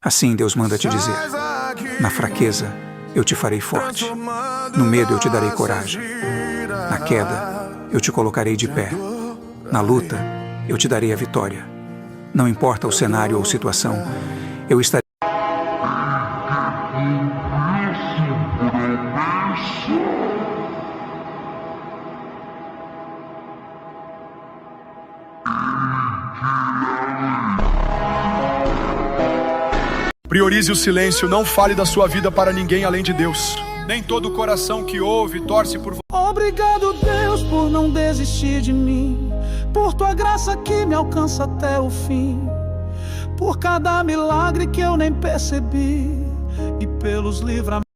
Assim Deus manda te dizer: na fraqueza eu te farei forte, no medo eu te darei coragem, na queda eu te colocarei de pé, na luta eu te darei a vitória. Não importa o cenário ou situação, eu estarei. Priorize o silêncio, não fale da sua vida para ninguém além de Deus. Nem todo coração que ouve torce por você. Obrigado, Deus, por não desistir de mim, por tua graça que me alcança até o fim, por cada milagre que eu nem percebi e pelos livramentos.